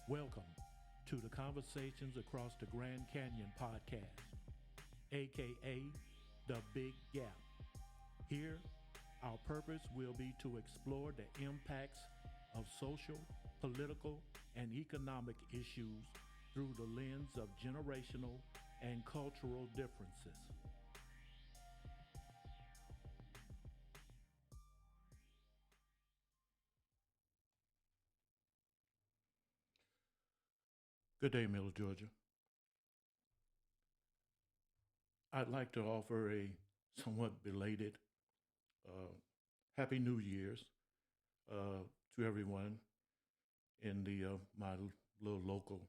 Welcome to the Conversations Across the Grand Canyon podcast, aka The Big Gap. Here, our purpose will be to explore the impacts of social, political, and economic issues through the lens of generational and cultural differences. Good day, Middle Georgia. I'd like to offer a somewhat belated uh, Happy New Year's uh, to everyone in the my little local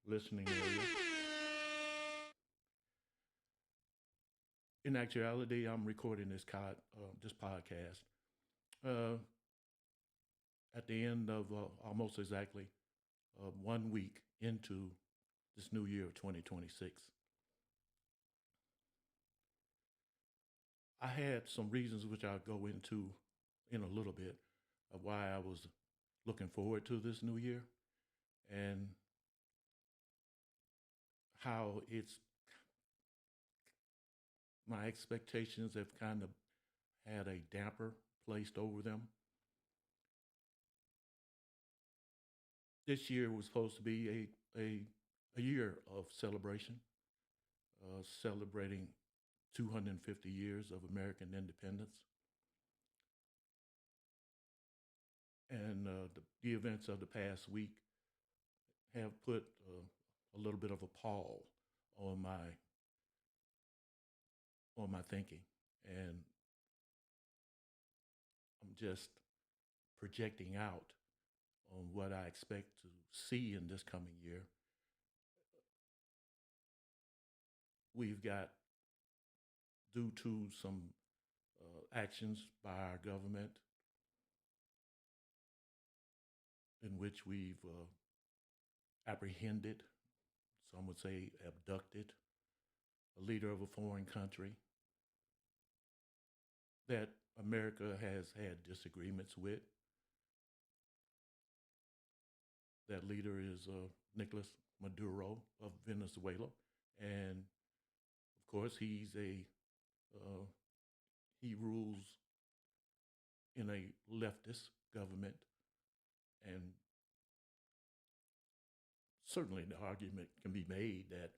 listening area. In actuality, I'm recording this podcast uh, at the end of almost exactly 1 week into this new year of 2026. I had some reasons which I'll go into in a little bit of why I was looking forward to this new year and how it's my expectations have kind of had a damper placed over them. This year was supposed to be a year of celebration, celebrating 250 years of American independence. And the events of the past week have put a little bit of a pall on my thinking, and I'm just projecting out on what I expect to see in this coming year. We've got, due to some actions by our government, in which we've apprehended, some would say abducted, a leader of a foreign country that America has had disagreements with. That leader is Nicolas Maduro of Venezuela, and of course he rules in a leftist government, and certainly the argument can be made that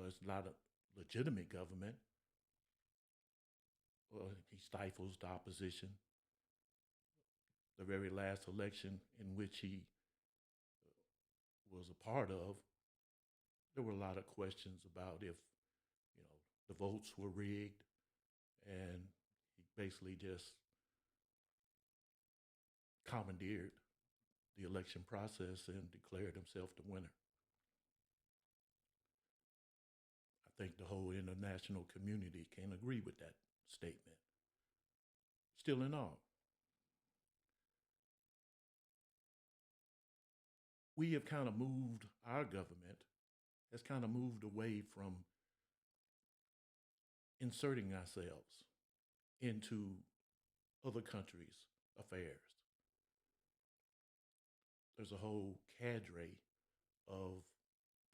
it's not a legitimate government. He stifles the opposition. The very last election in which he was a part of, there were a lot of questions about if, the votes were rigged, and he basically just commandeered the election process and declared himself the winner. I think the whole international community can agree with that statement. Still in all, we have kind of moved, our government has kind of moved away from inserting ourselves into other countries' affairs. There's a whole cadre of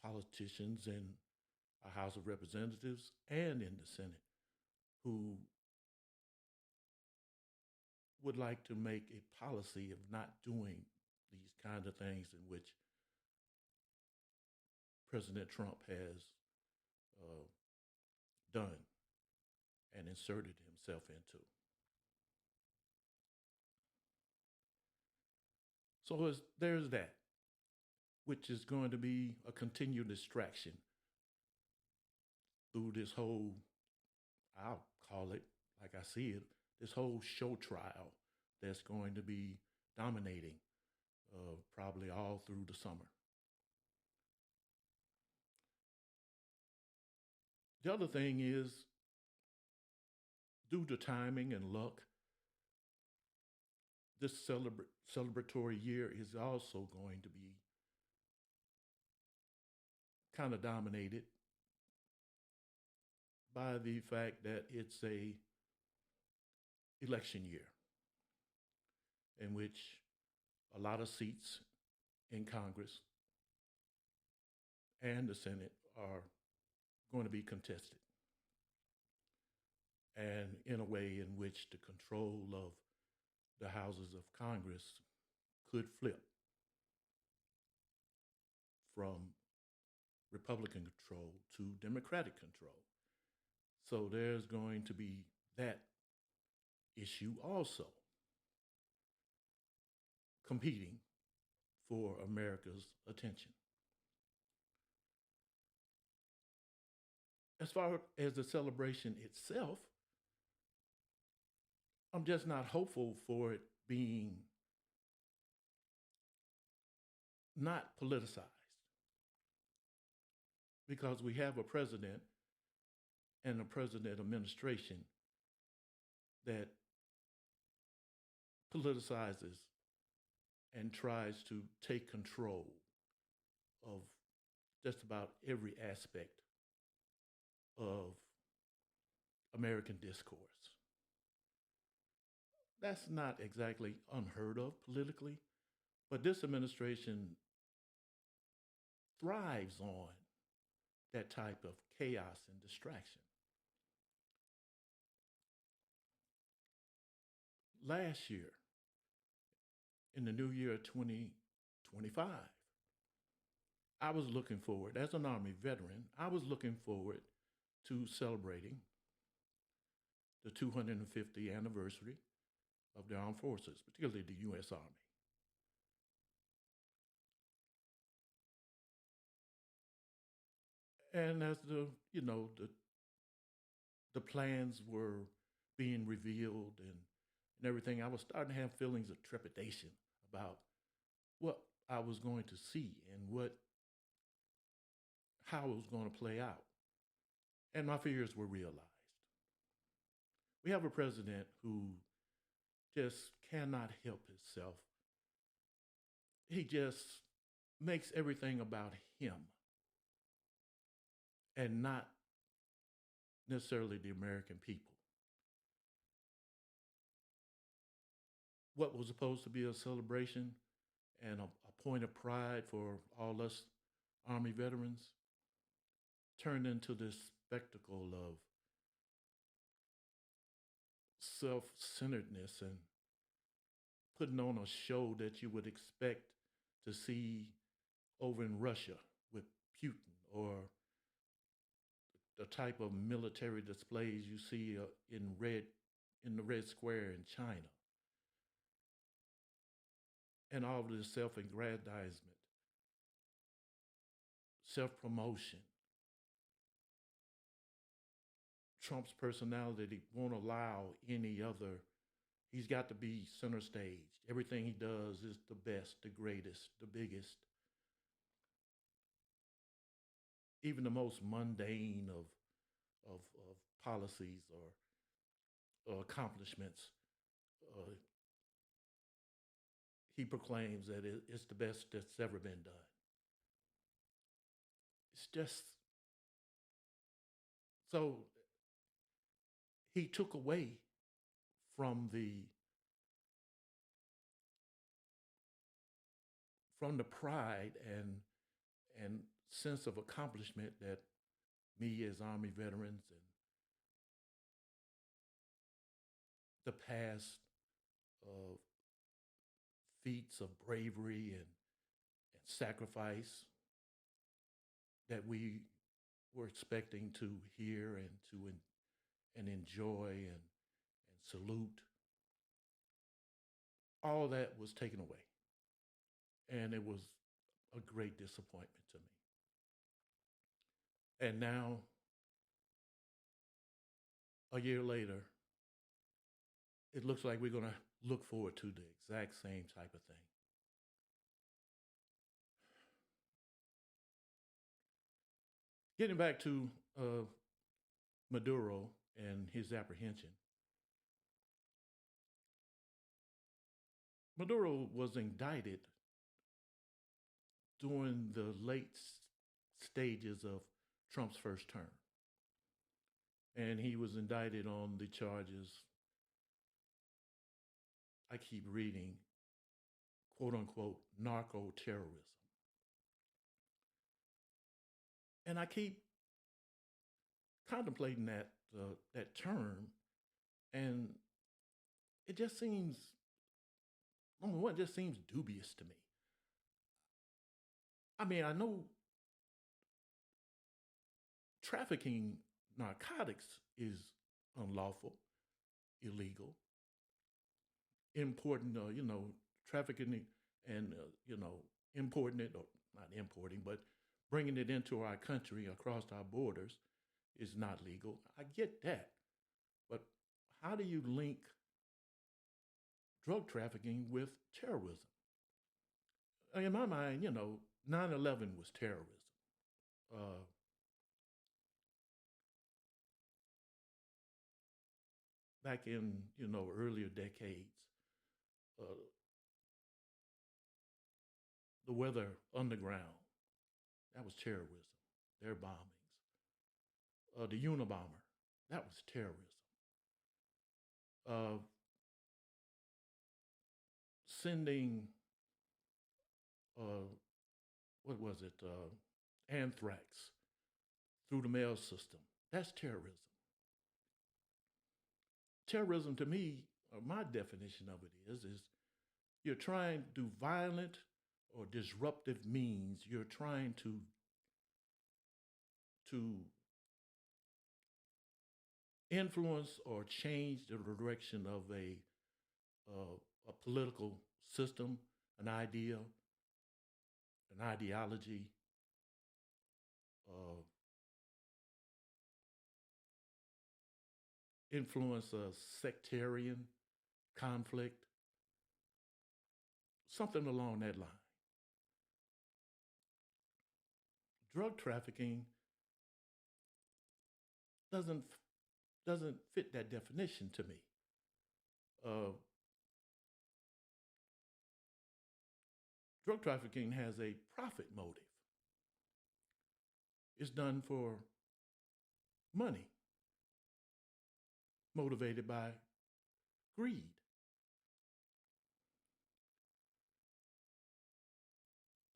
politicians in our House of Representatives and in the Senate who would like to make a policy of not doing these kind of things in which President Trump has done and inserted himself into. So there's that, which is going to be a continued distraction through this whole, I'll call it like I see it, this whole show trial that's going to be dominating probably all through the summer. The other thing is, due to timing and luck, this celebratory year is also going to be kind of dominated by the fact that it's a election year in which a lot of seats in Congress and the Senate are going to be contested, and in a way in which the control of the houses of Congress could flip from Republican control to Democratic control. So there's going to be that issue also competing for America's attention. As far as the celebration itself, I'm just not hopeful for it being not politicized because we have a president and a president administration that politicizes and tries to take control of just about every aspect of American discourse. That's not exactly unheard of politically, but this administration thrives on that type of chaos and distraction. Last year, in the new year 2025, I was looking forward, as an Army veteran, I was looking forward to celebrating the 250th anniversary of the armed forces, particularly the U.S. Army. And as the plans were being revealed and everything, I was starting to have feelings of trepidation about what I was going to see and how it was going to play out. And my fears were realized. We have a president who just cannot help himself. He just makes everything about him and not necessarily the American people. What was supposed to be a celebration and a point of pride for all us Army veterans turned into this spectacle of self-centeredness and putting on a show that you would expect to see over in Russia with Putin, or the type of military displays you see in the Red Square in China, and all of this self-aggrandizement, self-promotion. Trump's personality won't allow any other. He's got to be center stage. Everything he does is the best, the greatest, the biggest. Even the most mundane of policies or accomplishments, uh, he proclaims that it's the best that's ever been done. It's just so he took away from the pride and sense of accomplishment that me as Army veterans and the past uh, feats of bravery and sacrifice that we were expecting to hear and enjoy and salute. All that was taken away. And it was a great disappointment to me. And now, a year later, it looks like we're going to look forward to the exact same type of thing. Getting back to Maduro and his apprehension. Maduro was indicted during the late stages of Trump's first term. And he was indicted on the charges, I keep reading, quote unquote, narco terrorism. And I keep contemplating that term, and it just seems, number one, it just seems dubious to me. I mean, I know trafficking narcotics is unlawful, illegal. Importing, trafficking and importing it, or not importing, but bringing it into our country across our borders is not legal. I get that, but how do you link drug trafficking with terrorism? In my mind, 9/11 was terrorism. Uh, Back in earlier decades, uh, the Weather Underground, that was terrorism. Their bombings. The Unabomber, that was terrorism. Uh, Sending, uh, what was it, anthrax through the mail system, that's terrorism. Terrorism to me, or my definition of it is you're trying to do violent or disruptive means. You're trying to influence or change the direction of a political system, an idea, an ideology, uh, influence a sectarian conflict, something along that line. Drug trafficking doesn't doesn't fit that definition to me. Uh, Drug trafficking has a profit motive. It's done for money, motivated by greed.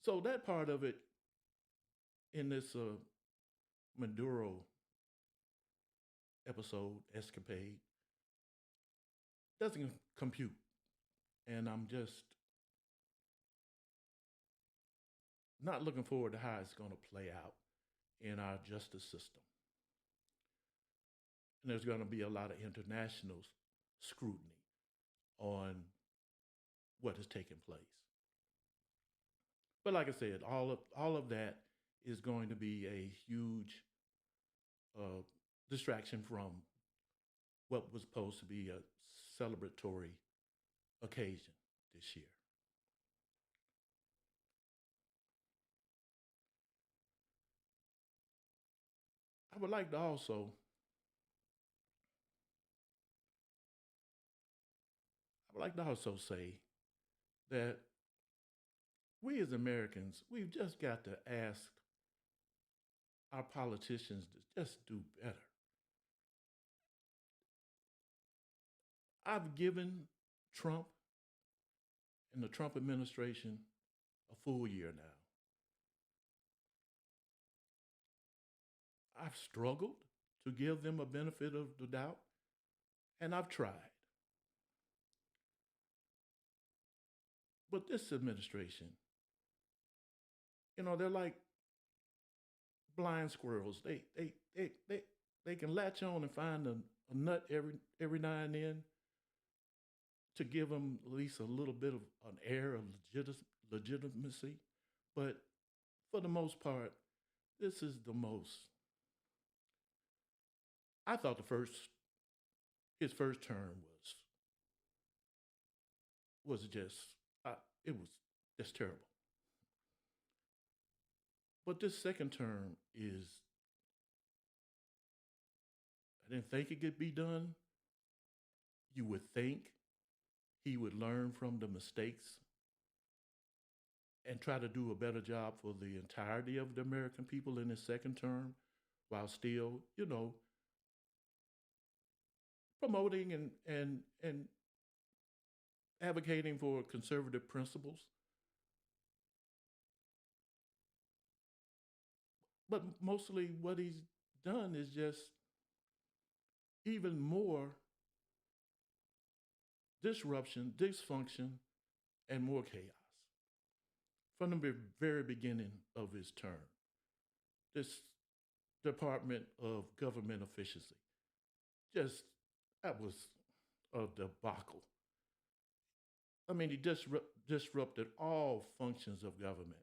So that part of it in this Maduro episode, escapade, doesn't compute. And I'm just not looking forward to how it's going to play out in our justice system. And there's going to be a lot of international scrutiny on what has taken place. But like I said, all of that is going to be a huge distraction from what was supposed to be a celebratory occasion this year. I would like to also say that we as Americans, we've just got to ask our politicians to just do better. I've given Trump and the Trump administration a full year now. I've struggled to give them a benefit of the doubt, and I've tried. But this administration, they're like blind squirrels. They can latch on and find a nut every now and then to give them at least a little bit of an air of legitimacy. But for the most part, this is the most. I thought his first term was just it was just terrible. But this second term is, I didn't think it could be done. You would think he would learn from the mistakes and try to do a better job for the entirety of the American people in his second term, while still, promoting and advocating for conservative principles. But mostly what he's done is just even more disruption, dysfunction, and more chaos from the very beginning of his term. This Department of Government Efficiency, just that was a debacle. I mean, he disrupted all functions of government.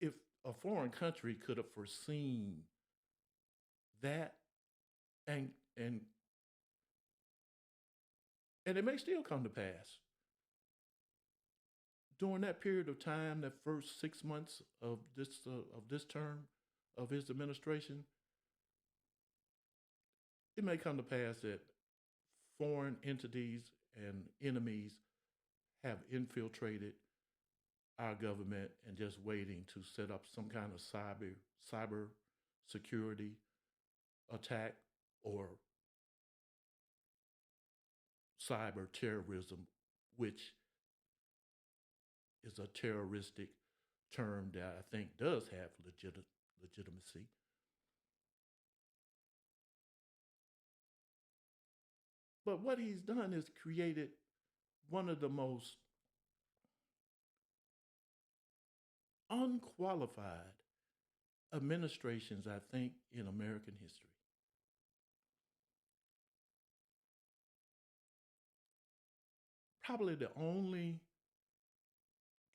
If a foreign country could have foreseen that, and and and it may still come to pass during that period of time, that first 6 months of this term of his administration, it may come to pass that foreign entities and enemies have infiltrated our government and just waiting to set up some kind of cyber security attack or cyber terrorism, which is a terroristic term that I think does have legitimacy. But what he's done is created one of the most unqualified administrations, I think, in American history. Probably the only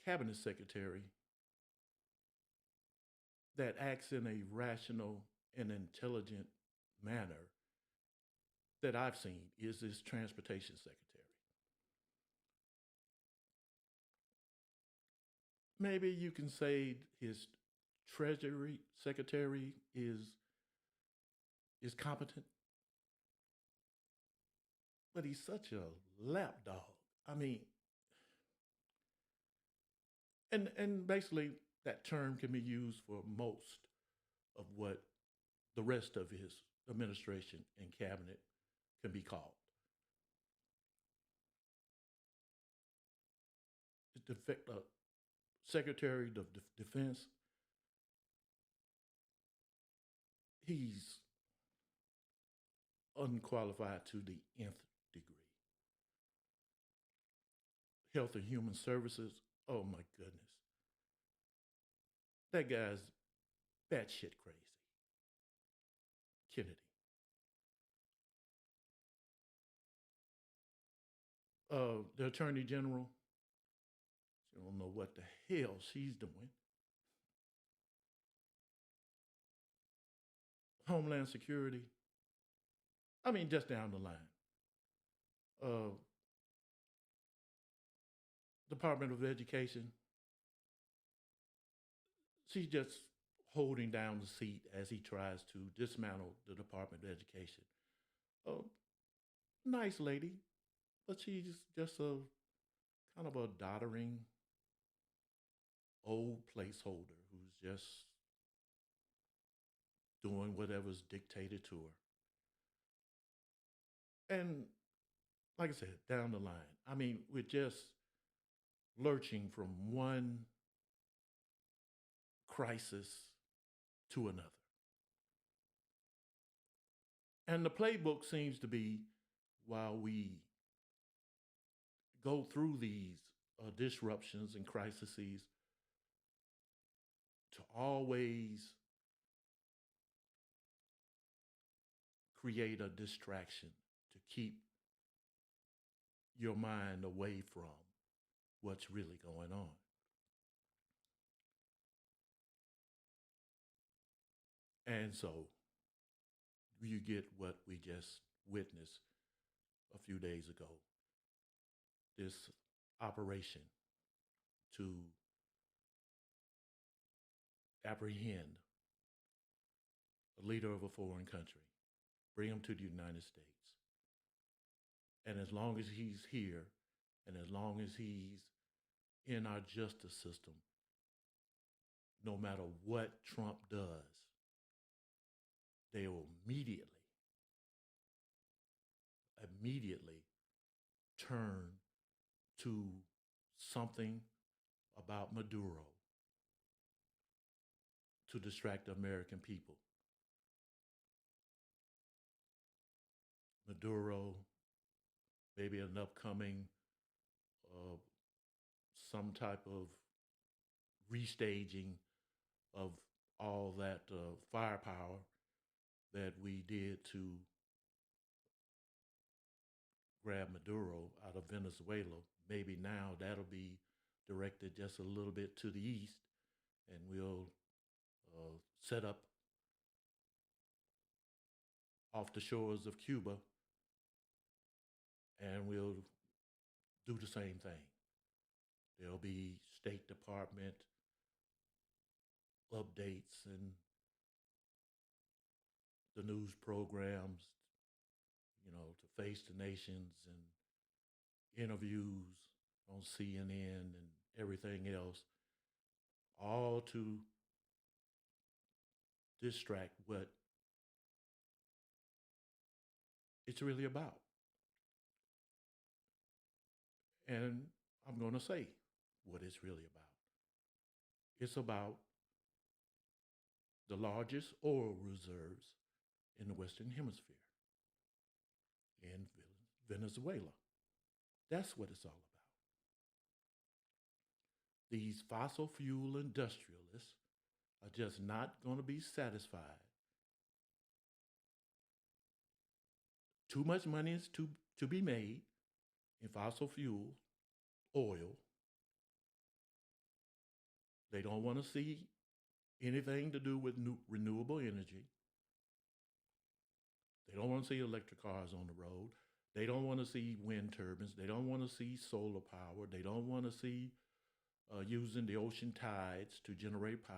cabinet secretary that acts in a rational and intelligent manner that I've seen is his transportation secretary. Maybe you can say his treasury secretary is competent, but he's such a lapdog. I mean, and basically that term can be used for most of what the rest of his administration and cabinet can be called. The Secretary of Defense, he's unqualified to the nth degree. Health and Human Services, oh my goodness. That guy's batshit crazy. Kennedy. The Attorney General, I don't know what the hell she's doing. Homeland Security. I mean, just down the line. Uh, Department of Education. She's just holding down the seat as he tries to dismantle the Department of Education. Uh, Nice lady, but she's just a kind of a doddering old placeholder who's just doing whatever's dictated to her. And like I said, down the line, I mean, we're just lurching from one crisis to another. And the playbook seems to be while we go through these disruptions and crises to always create a distraction to keep your mind away from what's really going on. And so you get what we just witnessed a few days ago, this operation to apprehend a leader of a foreign country, bring him to the United States. And as long as he's here, and as long as he's in our justice system, no matter what Trump does, they will immediately turn to something about Maduro to distract the American people. Maduro, maybe an upcoming uh, some type of restaging of all that firepower that we did to grab Maduro out of Venezuela. Maybe now that'll be directed just a little bit to the east, and we'll set up off the shores of Cuba, and we'll do the same thing. There'll be State Department updates and the news programs, to face the nations and interviews on CNN and everything else, all to distract what it's really about. And I'm going to say what it's really about. It's about the largest oil reserves in the Western Hemisphere in Venezuela. That's what it's all about. These fossil fuel industrialists are just not going to be satisfied. Too much money is to be made in fossil fuel, oil. They don't want to see anything to do with renewable energy. They don't want to see electric cars on the road. They don't want to see wind turbines. They don't want to see solar power. They don't want to see using the ocean tides to generate power.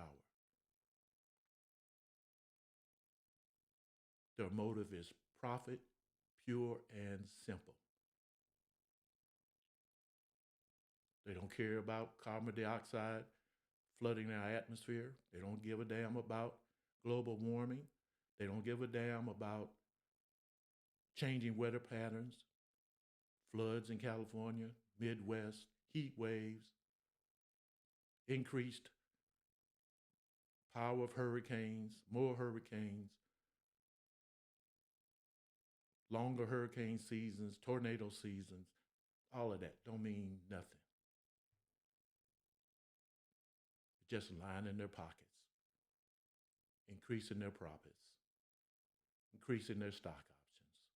Their motive is profit, pure and simple. They don't care about carbon dioxide flooding our atmosphere. They don't give a damn about global warming. They don't give a damn about changing weather patterns, floods in California, Midwest, heat waves, increased power of hurricanes, more hurricanes, longer hurricane seasons, tornado seasons, all of that don't mean nothing. Just lining their pockets, increasing their profits, increasing their stock options.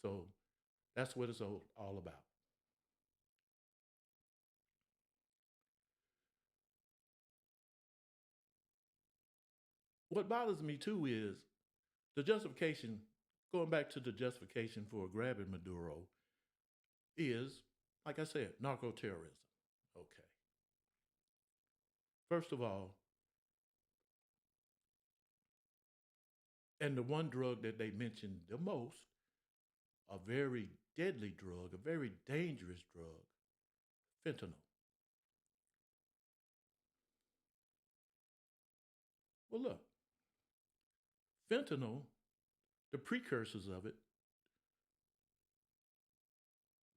So that's what it's all about. What bothers me too is the justification, going back to the justification for grabbing Maduro, is, like I said, narco terrorism. Okay. First of all, and the one drug that they mentioned the most, a very deadly drug, a very dangerous drug, fentanyl. Well, look, fentanyl, the precursors of it,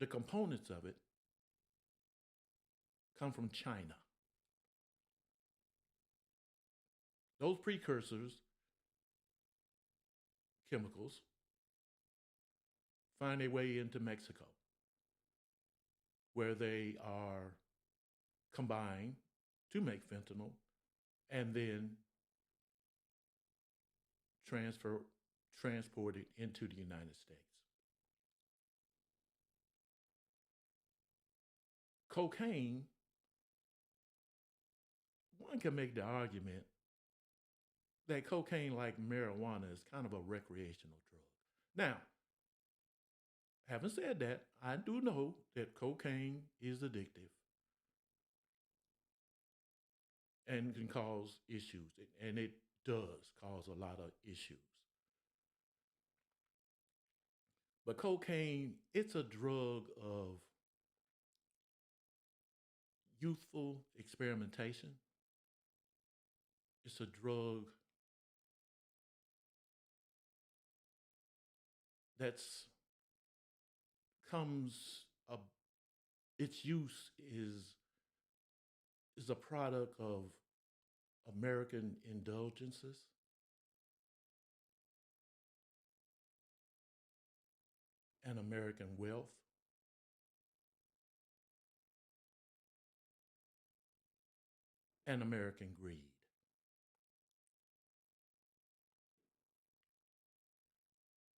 the components of it, come from China. Those precursors, chemicals, find their way into Mexico, where they are combined to make fentanyl and then transported into the United States. Cocaine, one can make the argument that cocaine, like marijuana, is kind of a recreational drug. Now, having said that, I do know that cocaine is addictive and can cause issues, and it does cause a lot of issues. But cocaine, it's a drug of youthful experimentation. It's a drug that's comes a, its use is a product of American indulgences and American wealth and American greed.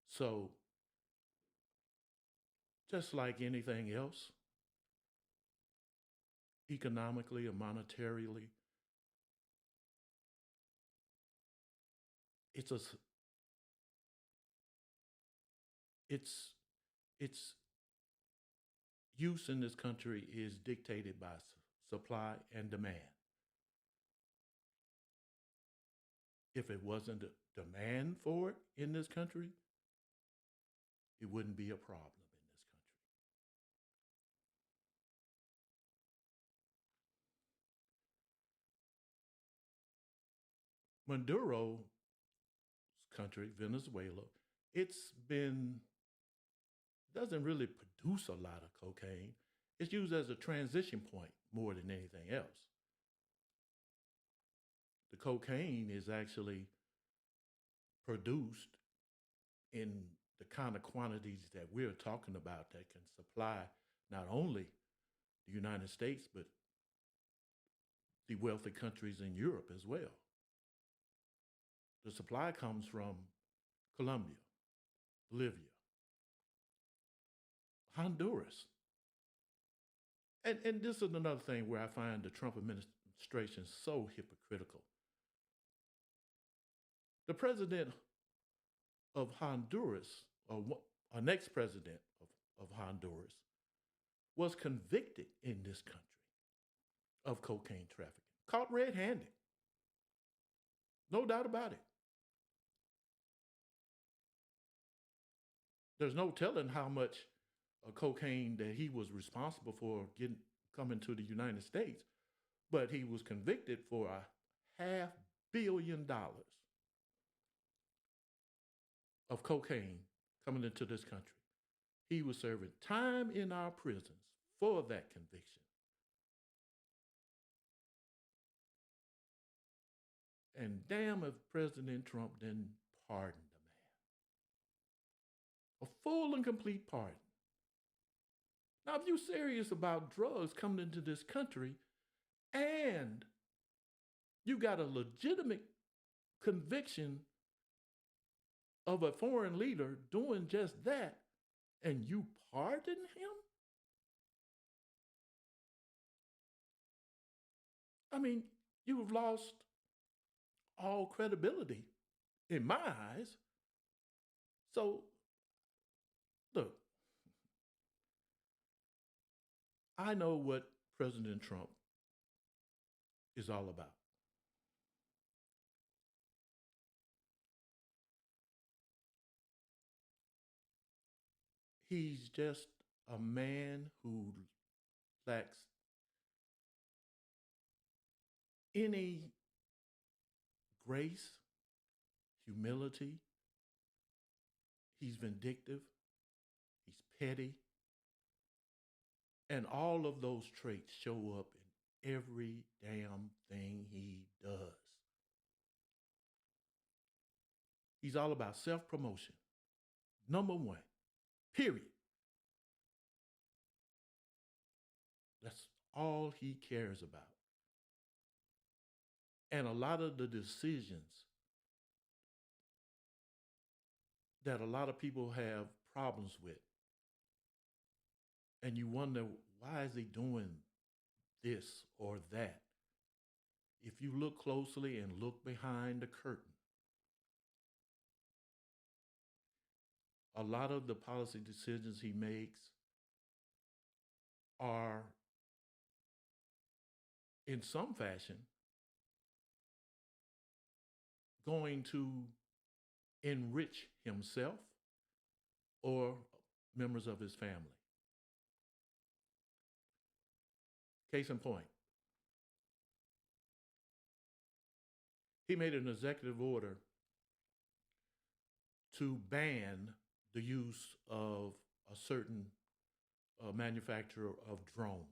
So, just like anything else, economically or monetarily, it's a it's its use in this country is dictated by supply and demand. If it wasn't a demand for it in this country, it wouldn't be a problem in this country. Maduro's country, Venezuela, it's been doesn't really produce a lot of cocaine. It's used as a transition point more than anything else. The cocaine is actually produced in the kind of quantities that we're talking about that can supply not only the United States, but the wealthy countries in Europe as well. The supply comes from Colombia, Bolivia, Honduras. And this is another thing where I find the Trump administration so hypocritical. The president of Honduras, or an ex president of Honduras, was convicted in this country of cocaine trafficking, caught red handed. No doubt about it. There's no telling how much cocaine that he was responsible for getting coming to the United States, but he was convicted for $500 million of cocaine coming into this country. He was serving time in our prisons for that conviction. And damn if President Trump didn't pardon the man. A full and complete pardon. Now, if you're serious about drugs coming into this country and you got a legitimate conviction of a foreign leader doing just that, and you pardon him? I mean, you've lost all credibility in my eyes. So, look, I know what President Trump is all about. He's just a man who lacks any grace, humility. He's vindictive. He's petty. And all of those traits show up in every damn thing he does. He's all about self-promotion. Number one, period. That's all he cares about. And a lot of the decisions that a lot of people have problems with, and you wonder, why is he doing this or that? If you look closely and look behind the curtain, a lot of the policy decisions he makes are, in some fashion, going to enrich himself or members of his family. Case in point, he made an executive order to ban the use of a certain manufacturer of drones.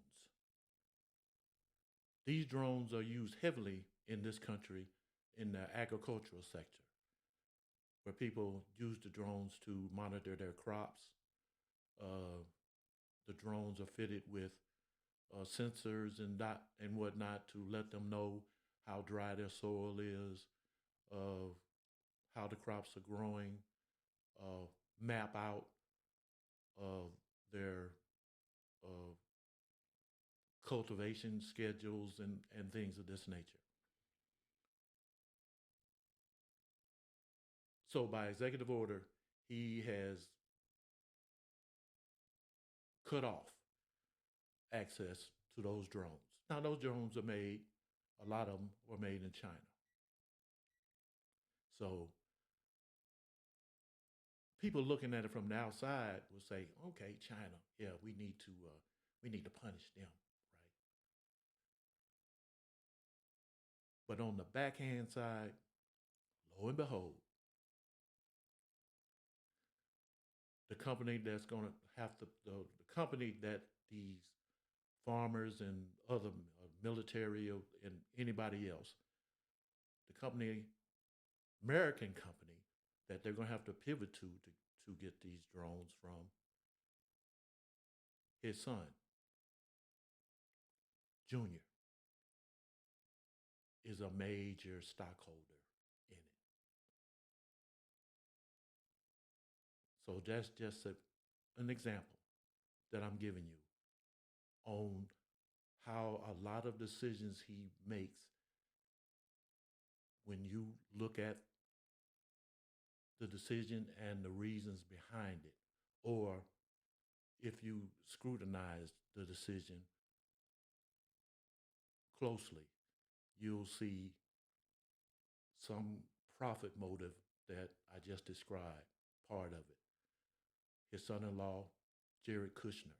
These drones are used heavily in this country in the agricultural sector, where people use the drones to monitor their crops. Uh, the drones are fitted with sensors and whatnot to let them know how dry their soil is, uh, how the crops are growing, uh, map out uh, their uh, cultivation schedules and things of this nature. So, by executive order, he has cut off access to those drones. Now, those drones are made, a lot of them were made in China. So, people looking at it from the outside will say, "Okay, China, yeah, we need to punish them, right?" But on the backhand side, lo and behold, the company that's going to have to the company that these farmers and other military and anybody else, the company, American company, that they're going to have to pivot to get these drones from, his son, Junior, is a major stockholder in it. So that's just an example that I'm giving you on how a lot of decisions he makes, when you look at the decision and the reasons behind it, or if you scrutinize the decision closely, you'll see some profit motive that I just described, part of it. His son in law, Jared Kushner,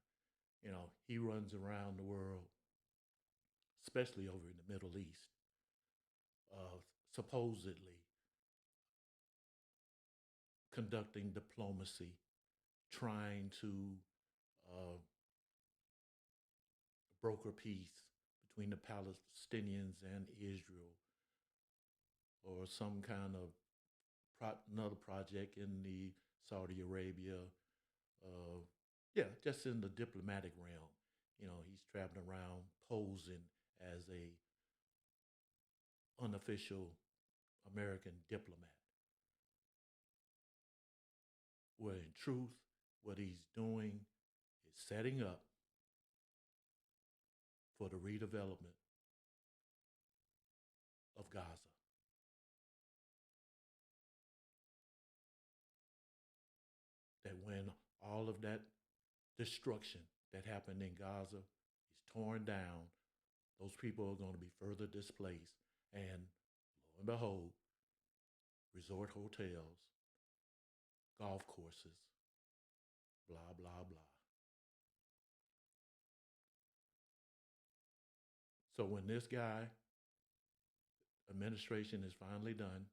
he runs around the world, especially over in the Middle East, uh, supposedly conducting diplomacy, trying to uh, broker peace between the Palestinians and Israel, or some kind of another project in the Saudi Arabia. Uh, yeah, just in the diplomatic realm. He's traveling around posing as a unofficial American diplomat. Where in truth, what he's doing is setting up for the redevelopment of Gaza. That when all of that destruction that happened in Gaza is torn down, those people are going to be further displaced. And lo and behold, resort hotels, golf courses, blah, blah, blah. So when this guy, administration is finally done,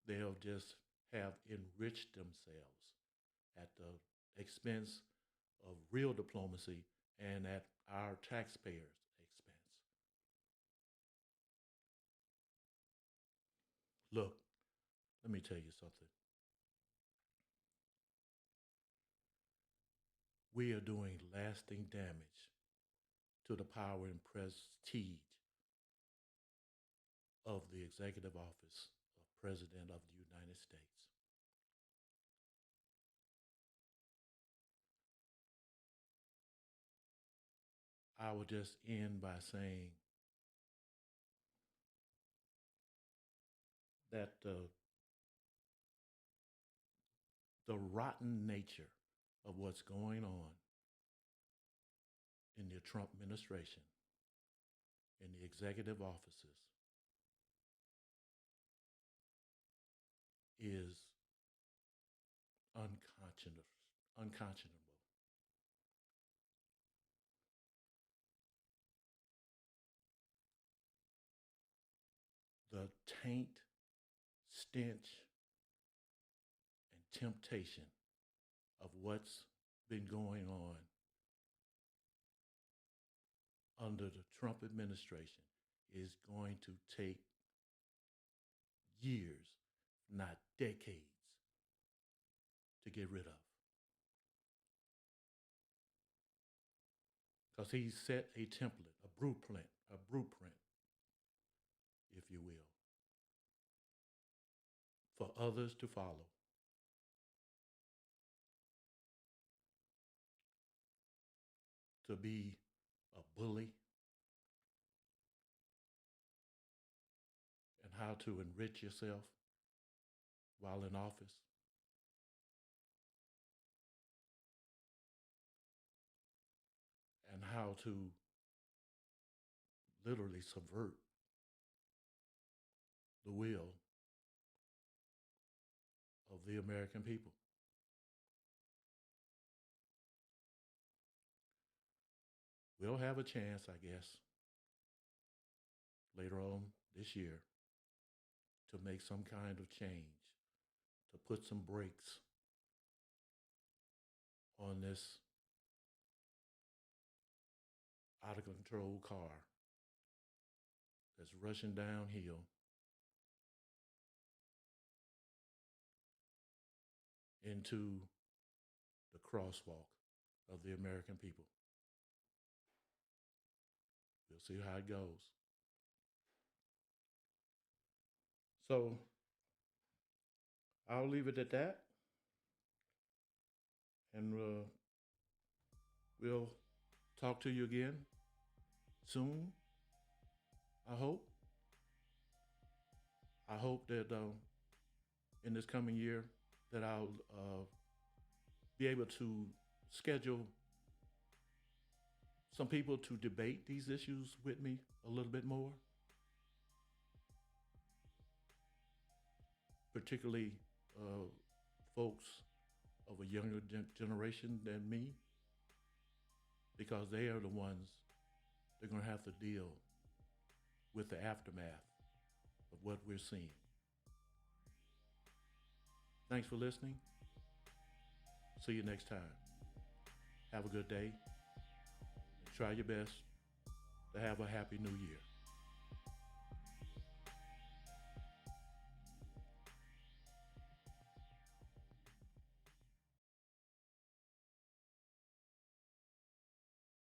they'll just have enriched themselves at the expense of real diplomacy and at our taxpayers' expense. Look, let me tell you something. We are doing lasting damage to the power and prestige of the executive office of President of the United States. I will just end by saying that the rotten nature of what's going on in the Trump administration, in the executive offices, is unconscionable. The taint, stench, and temptation of what's been going on under the Trump administration is going to take years, not decades, to get rid of. Because he set a template, a blueprint, if you will, for others to follow. To be a bully and how to enrich yourself while in office. And how to literally subvert the will of the American people. We'll have a chance, I guess, later on this year to make some kind of change, to put some brakes on this out of control car that's rushing downhill into the crosswalk of the American people. We'll see how it goes. So I'll leave it at that. And we'll talk to you again soon, I hope. I hope that in this coming year that I'll be able to schedule some people to debate these issues with me a little bit more, particularly folks of a younger generation than me, because they are the ones that are going to have to deal with the aftermath of what we're seeing. Thanks for listening. See you next time. Have a good day. Try your best to have a happy new year.